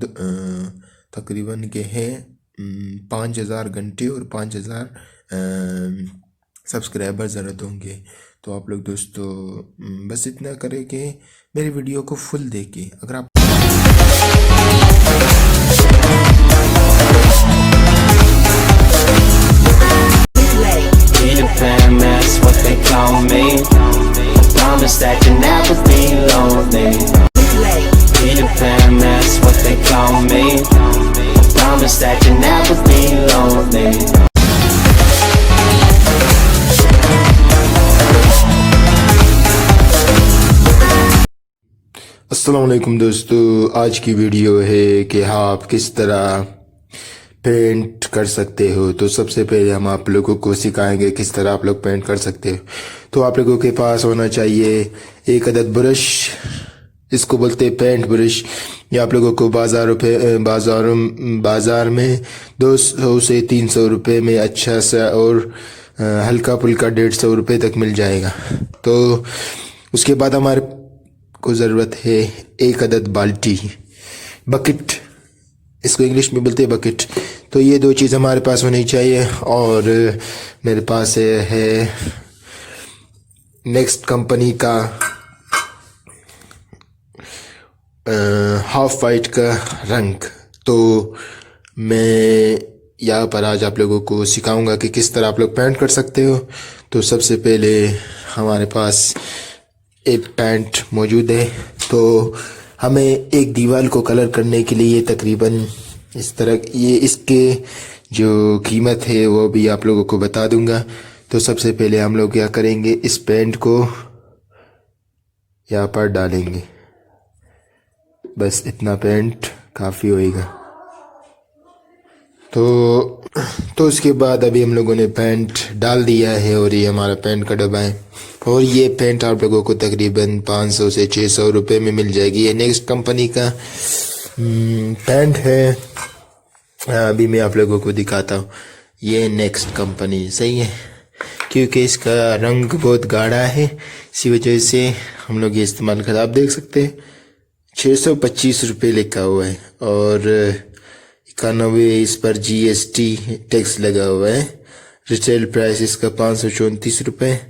तकरीबन के हैं 5000 घंटे और 5000 सब्सक्राइबर ज़रूरत होंगे। तो आप लोग दोस्तों बस इतना करें कि मेरी वीडियो को फुल देखें। अगर आप promise that you'll never be lonely. Peter Pan, that's what they call me. Promise that you'll never be lonely. अस्सलाम वालेकुम दोस्तों, आज की वीडियो है कि आप किस तरह पेंट कर सकते हो। तो सबसे पहले हम आप लोगों को सिखाएंगे किस तरह आप लोग पेंट कर सकते हो। तो आप लोगों के पास होना चाहिए एक अदद ब्रश, इसको बोलते हैं पेंट ब्रश। ये आप लोगों को बाज़ार में 200 से 300 रुपये में अच्छा सा और हल्का फुल्का 150 रुपये तक मिल जाएगा। तो उसके बाद हमारे को ज़रूरत है एक अदद बाल्टी, बकेट, इसको इंग्लिश में बोलते हैं बकेट। तो ये दो चीज़ हमारे पास होनी चाहिए। और मेरे पास है नेक्स्ट कंपनी का हाफ वाइट का रंग। तो मैं यहाँ पर आज आप लोगों को सिखाऊंगा कि किस तरह आप लोग पेंट कर सकते हो। तो सबसे पहले हमारे पास एक पेंट मौजूद है। तो हमें एक दीवार को कलर करने के लिए तकरीबन इस तरह, ये इसके जो कीमत है वो भी आप लोगों को बता दूंगा। तो सबसे पहले हम लोग क्या करेंगे, इस पेंट को यहाँ पर डालेंगे, बस इतना पेंट काफ़ी होएगा। तो उसके बाद अभी हम लोगों ने पेंट डाल दिया है और ये हमारा पेंट का डब्बा है। और ये पेंट आप लोगों को तकरीबन 500 से 600 रुपये में मिल जाएगी। ये नेक्स्ट कंपनी का पेंट है। अभी मैं आप लोगों को दिखाता हूँ। ये नेक्स्ट कंपनी सही है, क्योंकि इसका रंग बहुत गाढ़ा है, इसी वजह से हम लोग ये इस्तेमाल कर। आप देख सकते हैं 625 रुपये लिखा हुआ है और 91 इस पर GST टैक्स लगा हुआ है। रिटेल प्राइस इसका 534 रुपये,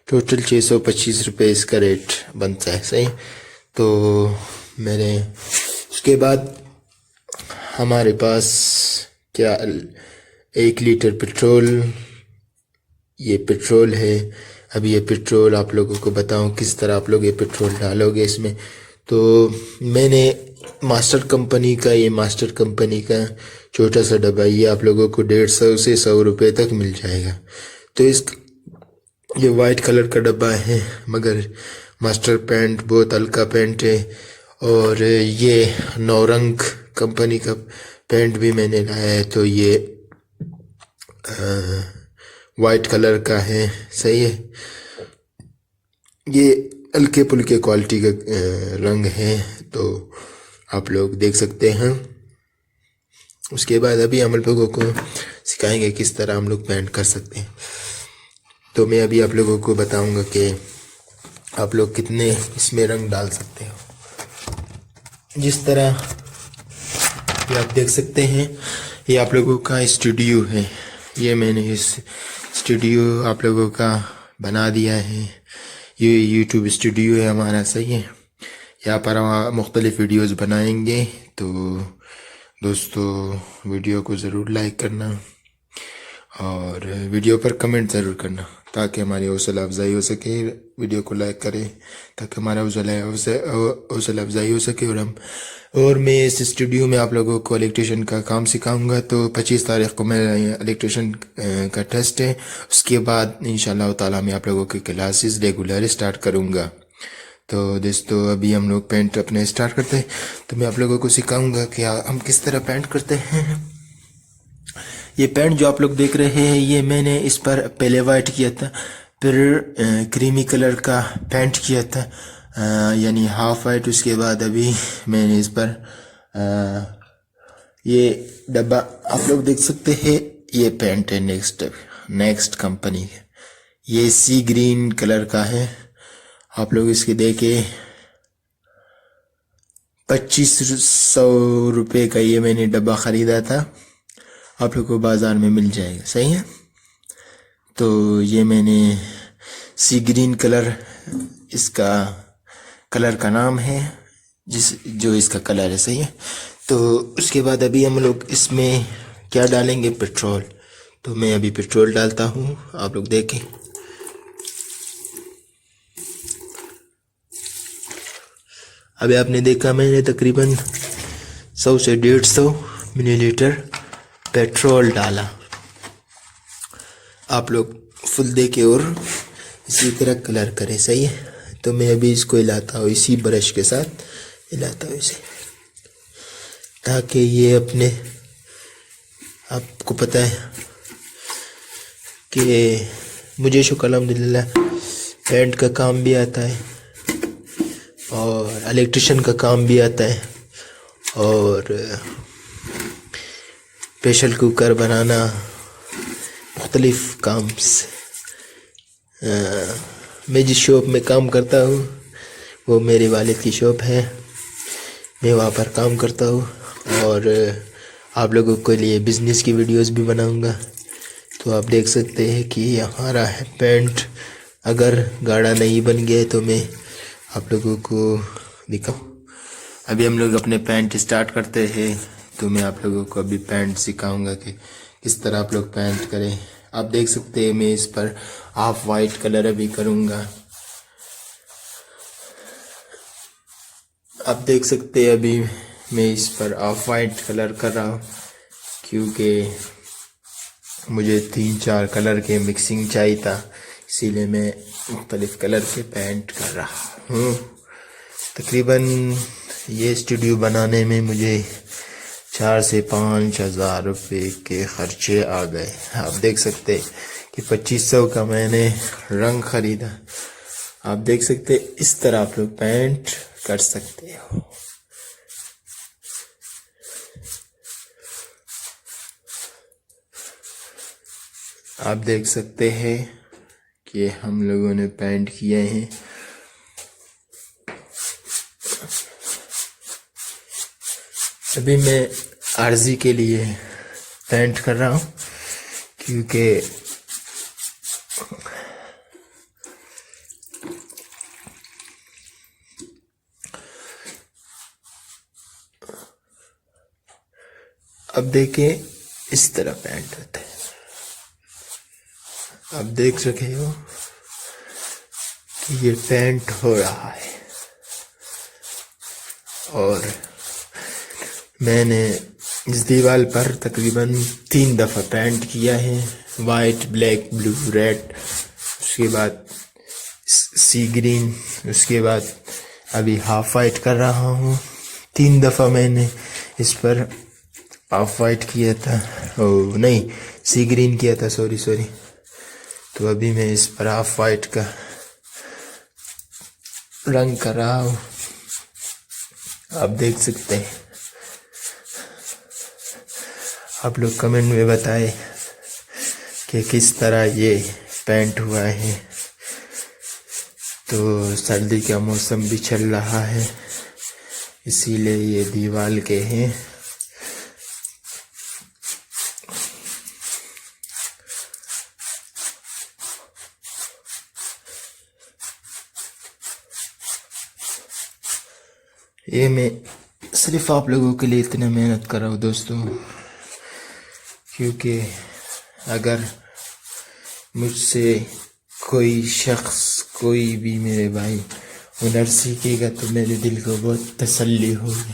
टोटल 625 रुपये इसका रेट बनता है सही। तो मेरे उसके बाद हमारे पास क्या 1 लीटर पेट्रोल, ये पेट्रोल है। अब ये पेट्रोल आप लोगों को बताऊं किस तरह आप लोग ये पेट्रोल डालोगे इसमें। तो मैंने मास्टर कंपनी का छोटा सा डब्बा, ये आप लोगों को 150 से 100 रुपये तक मिल जाएगा। तो ये वाइट कलर का डब्बा है, मगर मास्टर पेंट बहुत हल्का पेंट है। और ये नौरंग कंपनी का पेंट भी मैंने लाया है। तो ये वाइट कलर का है सही है। ये हल्के फुल्के क्वालिटी का रंग है, तो आप लोग देख सकते हैं। उसके बाद अभी हम लोगों को सिखाएंगे किस तरह हम लोग पेंट कर सकते हैं। तो मैं अभी आप लोगों को बताऊंगा कि आप लोग कितने इसमें रंग डाल सकते हो। जिस तरह ये आप देख सकते हैं, ये आप लोगों का स्टूडियो है। ये मैंने इस स्टूडियो आप लोगों का बना दिया है। ये यूट्यूब स्टूडियो है हमारा सही है। यहाँ पर हम मुख्तलिफ़ वीडियोस बनाएंगे। तो दोस्तों वीडियो को ज़रूर लाइक करना और वीडियो पर कमेंट ज़रूर करना ताकि हमारी हौसला अफजाई हो सके। वीडियो को लाइक करें ताकि हमारा हौसला अफजाई हो सके। और मैं इस स्टूडियो में आप लोगों को इलेक्ट्रिशियन का काम सिखाऊंगा। तो 25 तारीख को मेरा इलेक्ट्रिशियन का टेस्ट है। उसके बाद इंशाल्लाह ताला मैं आप लोगों की क्लासेस रेगुलर स्टार्ट करूंगा। तो दोस्तों अभी हम लोग पेंट अपने स्टार्ट करते हैं। तो मैं आप लोगों को सिखाऊंगा कि हम किस तरह पेंट करते हैं। ये पेंट जो आप लोग देख रहे हैं, ये मैंने इस पर पहले वाइट किया था, फिर क्रीमी कलर का पेंट किया था, यानी हाफ वाइट। उसके बाद अभी मैंने इस पर ये डब्बा आप लोग देख सकते हैं, ये पेंट है नेक्स्ट कंपनी है। ये सी ग्रीन कलर का है। आप लोग इसके देखे ₹2500 का ये मैंने डब्बा ख़रीदा था। आप लोग को बाज़ार में मिल जाएगा, सही है। तो ये मैंने सी ग्रीन कलर इसका कलर का नाम है, जो इसका कलर है, सही है। तो उसके बाद अभी हम लोग इसमें क्या डालेंगे, पेट्रोल। तो मैं अभी पेट्रोल डालता हूँ, आप लोग देखें। अभी आपने देखा मैंने तकरीबन 100 से 150 मिलीलीटर पेट्रोल डाला। आप लोग फुल देके और इसी तरह कलर करें, सही है। तो मैं अभी इसको हिलाता हूँ, इसी ब्रश के साथ हिलाता हूँ इसे, ताकि ये अपने, आपको पता है कि मुझे शुक्र अल्हम्दुलिल्लाह पेंट का काम भी आता है और इलेक्ट्रिशियन का काम भी आता है और प्रेशर कुकर बनाना, मुख्तलिफ काम से। मैं जिस शॉप में काम करता हूँ वो मेरे वालिद की शॉप है, मैं वहाँ पर काम करता हूँ और आप लोगों के लिए बिज़नेस की वीडियोस भी बनाऊँगा। तो आप देख सकते हैं कि हमारा है पेंट अगर गाढ़ा नहीं बन गया तो मैं आप लोगों को दिखाऊँ। अभी हम लोग अपने पेंट स्टार्ट करते हैं। तो मैं आप लोगों को अभी पेंट सिखाऊंगा कि किस तरह आप लोग पेंट करें। आप देख सकते हैं मैं इस पर ऑफ वाइट कलर अभी करूँगा। आप देख सकते हैं अभी मैं इस पर ऑफ वाइट कलर कर रहा हूँ, क्योंकि मुझे 3-4 कलर के मिक्सिंग चाहिए था, इसीलिए मैं मुख्तलिफ कलर के पेंट कर रहा हूँ। तकरीबन ये स्टूडियो बनाने में मुझे 4 से 5 हज़ार रुपये के खर्चे आ गए। आप देख सकते हैं कि 2500 का मैंने रंग ख़रीदा। आप देख सकते हैं इस तरह आप लोग पेंट कर सकते हो। आप देख सकते हैं कि हम लोगों ने पेंट किए हैं। अभी मैं आरज़ी के लिए पेंट कर रहा हूँ, क्योंकि अब देखें इस तरह पेंट होता है। आप देख रहे हो कि ये पेंट हो रहा है और मैंने इस दीवार पर तकरीबन 3 दफ़ा पेंट किया है, वाइट, ब्लैक, ब्लू, रेड, उसके बाद सी ग्रीन, उसके बाद अभी हाफ वाइट कर रहा हूँ। 3 दफ़ा मैंने इस पर हाफ वाइट किया था, ओ नहीं, सी ग्रीन किया था, सॉरी। तो अभी मैं इस पर हाफ वाइट का रंग कर रहा हूँ। आप देख सकते हैं। आप लोग कमेंट में बताएं कि किस तरह ये पेंट हुआ है। तो सर्दी का मौसम भी चल रहा है, इसीलिए ये दीवार के हैं। ये मैं सिर्फ आप लोगों के लिए इतने मेहनत कर रहा हूँ दोस्तों, क्योंकि अगर मुझसे कोई शख्स, कोई भी मेरे भाई हुनर सीखेगा तो मेरे दिल को बहुत तसल्ली होगी,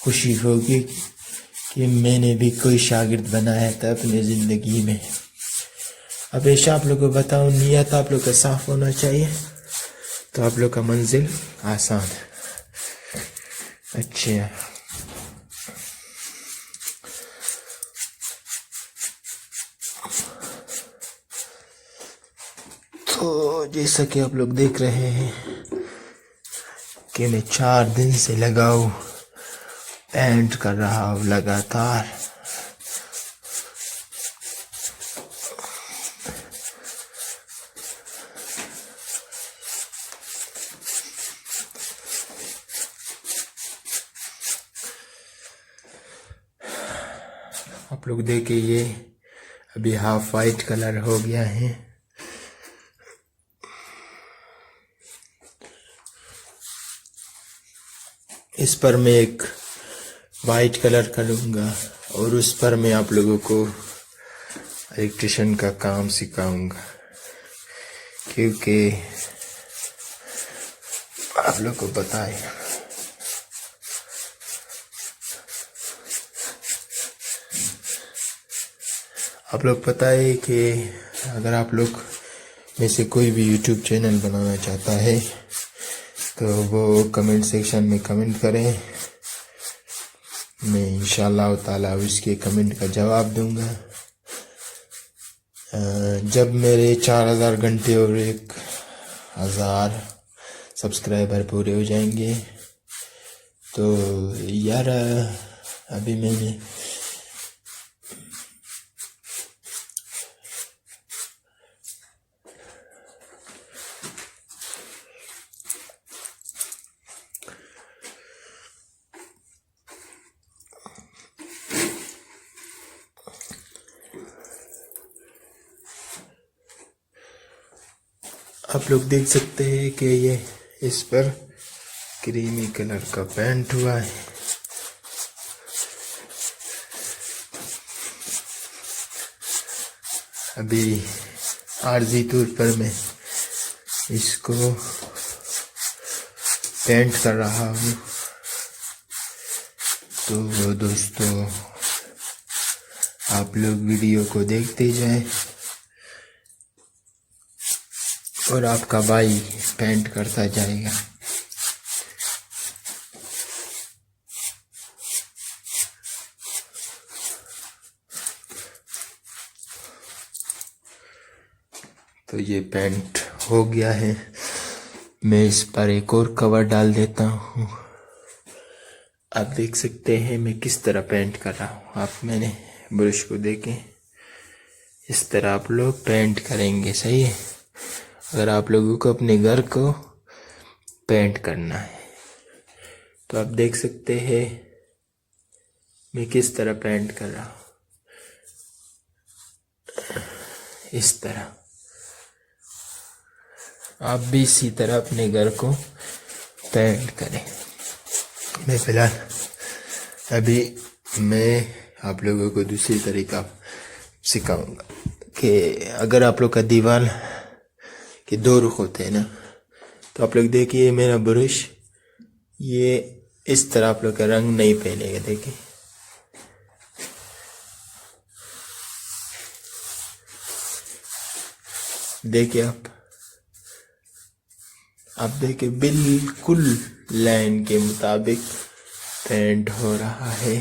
खुशी होगी कि मैंने भी कोई शागिर्द बनाया था अपनी ज़िंदगी में। हमेशा आप लोगों को बताऊँ, नियत आप लोग का साफ होना चाहिए, तो आप लोग का मंजिल आसान है। अच्छा, तो जैसा कि आप लोग देख रहे हैं कि मैं 4 दिन से लगाओ पेंट कर रहा हूँ लगातार। आप लोग देखिए ये अभी हाफ वाइट कलर हो गया है। इस पर मैं एक वाइट कलर करूँगा और उस पर मैं आप लोगों को इलेक्ट्रिशियन का काम सिखाऊंगा, क्योंकि आप लोग को पता है कि अगर आप लोग में से कोई भी यूट्यूब चैनल बनाना चाहता है तो वो कमेंट सेक्शन में कमेंट करें, मैं इंशाल्लाह ताला उसके कमेंट का जवाब दूंगा। जब मेरे 4000 घंटे और 1000 सब्सक्राइबर पूरे हो जाएंगे तो यार अभी मैंने आप लोग देख सकते हैं कि ये इस पर क्रीमी कलर का पेंट हुआ है। अभी आरजी तौर पर मैं इसको पेंट कर रहा हूँ। तो दोस्तों आप लोग वीडियो को देखते जाएं और आपका भाई पेंट करता जाएगा। तो ये पेंट हो गया है, मैं इस पर एक और कवर डाल देता हूँ। आप देख सकते हैं मैं किस तरह पेंट कर रहा हूँ। आप मैंने ब्रश को देखें, इस तरह आप लोग पेंट करेंगे, सही है। अगर आप लोगों को अपने घर को पेंट करना है तो आप देख सकते हैं मैं किस तरह पेंट कर रहा हूँ, इस तरह। आप भी इसी तरह अपने घर को पेंट करें। मैं फिलहाल अभी मैं आप लोगों को दूसरी तरीका सिखाऊंगा कि अगर आप लोग का दीवार के 2 रुख होते हैं ना, तो आप लोग देखिए मेरा ब्रश ये इस तरह आप लोग का रंग नहीं फैलेगा। देखिए आप देखिए बिल्कुल लाइन के मुताबिक पेंट हो रहा है।